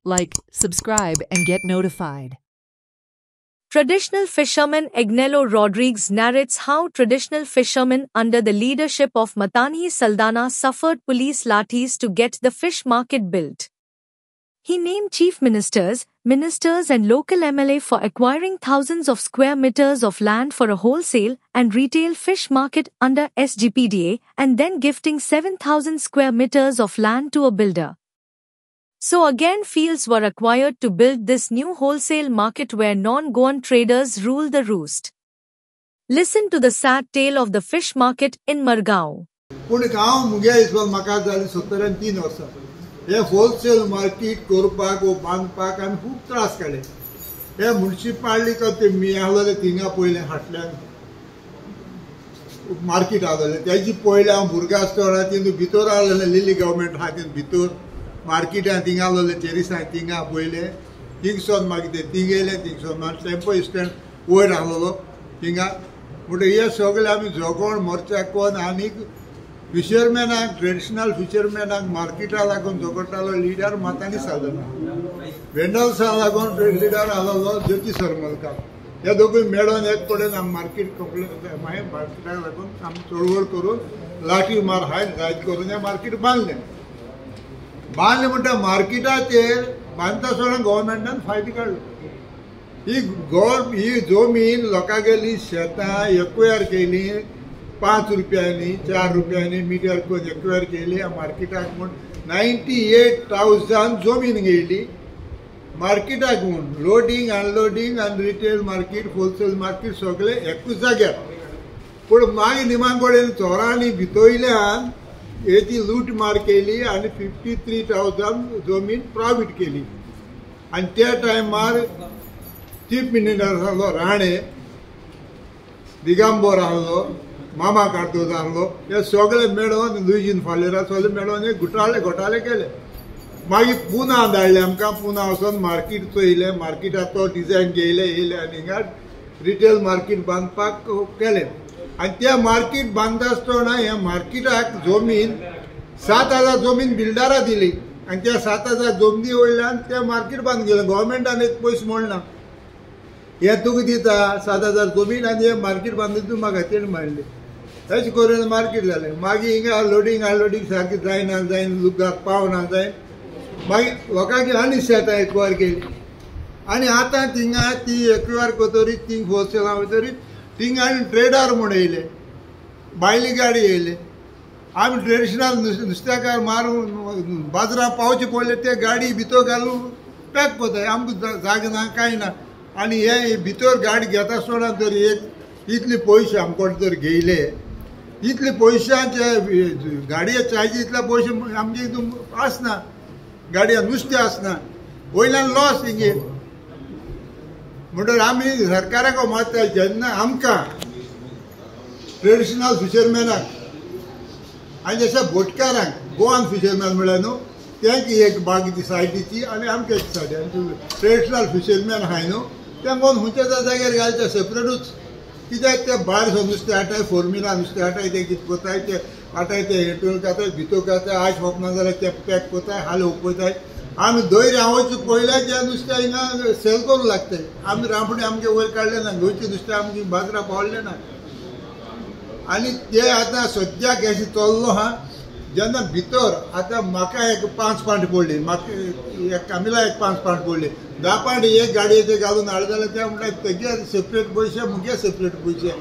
like, subscribe and get notified. Traditional fisherman Agnello Rodrigues narrates how traditional fishermen under the leadership of Matanhi Saldana suffered police lathis to get the fish market built. He named chief ministers and local MLA for acquiring thousands of square meters of land for a wholesale and retail fish market under SGPDA and then gifting 7,000 square meters of land to a builder. So again fields were acquired to build this new wholesale market where non-Goan traders rule the roost. Listen to the sad tale of the fish market in Margao. हे wholesale market करपाक व बांदपाक आमी खूब त्रास काडले. हे municipality ते मी आहलोले थिंगा पयले हाटल्यान मार्केट आहलोले त्याची पयले हांव भुरगो आसतना तितून भितर आहलोले लिली गव्हर्मेंट आहा तितून भितर मार्केटान थिंगा आहलोले चेरिसां थिंगा पयले थिंगसोन मागीर ते थिंगेले थिंगसोन मागीर टेम्पो स्टँड वयर आहलोलो थिंगा म्हणटकीर हे सगळे आमी झोगोण मोर्चा कोन्न आनीक फिशरमॅनाक ट्रेडिशनल फिशरमॅनाक मार्केटा लागून झगडटालो लिडर मातांनी साधना वेंडल्सा लागून लिडर आहलो ज्योती सरमलकार हे दोगूय मेळोन एक कडेन आमी मार्केट कंप्लेट मार्केटाक लागून आमी चळवळ करून लाठी मार हाय जायत करून हे मार्केट बांदलें म्हणटा मार्केटाचेर बांदता आसतना गव्हर्मेंटान फायदो काडलो ही जमीन लोकांगेली शेतां एक्वायर केली 5 रुपयांनी 4 रुपयांनी मिटर करून एक्वायर केली मार्केटाक म्हूण 98,000 जमीन गेली मार्केटाक म्हूण लोडिंग अनलोडिंग आनी रिटेल मार्केट होलसेल मार्केट सगळे एकूच जाग्यार पूण मागीर निमाण कडेन चोरांनी भितरल्यान हेची लूट मार केली आनी 53,000 जमीन प्रायवेट केली आनी त्या टायमार चीफ मिनिस्टर आहलो राणे दिगंबर आहलो मामा कार्दोज आहलो हे सगळे मेळोन लुईजीन फालेरा सगळे मेळोन हे घोटाळे केले मागीर पुना धाडले आमकां पुना वचोन मार्केट चोयले मार्केटात तो डिजायन घेयले येयले आनी हिंगा रिटेल मार्केट बांदपाक केले आनी त्या मार्केट बांदता आसतना हे मार्केटाक जमीन 7,000 जमीन बिल्डरां दिली आनी त्या 7,000 जमनी वयल्यान ते मार्केट बांद गेले गव्हर्मेंटान एक पयस म्हणना हे तुका दिता 7,000 जमीन आनी हे मार्केट बांदून तूं म्हाका तेणी मारले तशें करून मार्केट जालें मागीर हिंगा लोडिंग अनलोडिंग सारकी जायना लुगार पावना जाय मागीर लोकांक आनी शेतां एक्वायर केली आनी आतां थिंगा ती एक्वायर करतरी थिंग होलसेला वयतरी थिंग आनी ट्रेडर म्हूण येयले भायली गाडी येयले आमी ट्रेडिशनल नुस्तेकार मारून बाजारांत पावचे पडले ते गाडी भितर घालून पॅक कोताय आमकां जागा ना कांय ना आनी हे भितर गाडी घेता आसतना तर एक इतले पयशे आमचे तर घेयले इतले पयशांचे गाडये चार्जी इतले पयशे आमचे हितून आसना गाडयान नुस्तें आसना वयल्यान लॉस हिंगे म्हणटकीर आमी सरकाराक मागता जेन्ना आमकां ट्रेडिशनल फिशरमॅनाक आनी जशे बोटकारांक गोवन फिशरमॅन म्हळ्यार न्हू तेंक एक बाग ती सायडीची आनी आमकां एक सायड ट्रेडिशनल फिशरमॅन आहाय न्हू ते कोण खंयच्या जाग्यार घालचे सेपरेटूच कित्याक ते भायर सो नुस्तें हाडटाय फोर्मिला नुस्तें हाडटाय ते कितें कोताय ते हाडटाय ते हेटून घाताय भितर घाताय आयज होपना जाल्यार ते पॅक कोताय हाल ओपयताय आमी दयर हांवचे पयल्या ते नुस्तें हिंगा सेल करूंक लागताय आमी रांपणी आमगे वयर काडले ना गोंयचें नुस्तें आमगे बाजारां पावल्लें ना आनी ते आतां सद्याक अशें चल्लो हा जेन्ना भितर आतां म्हाका एक 5 पांट पडली म्हाका एक कामिला एक 5 पांट पडली 10 पांट एक गाडयेचे घालून हाड जाल्यार ते म्हणटा तेगे सेपरेट पयशे मुगे सेपरेट पयशे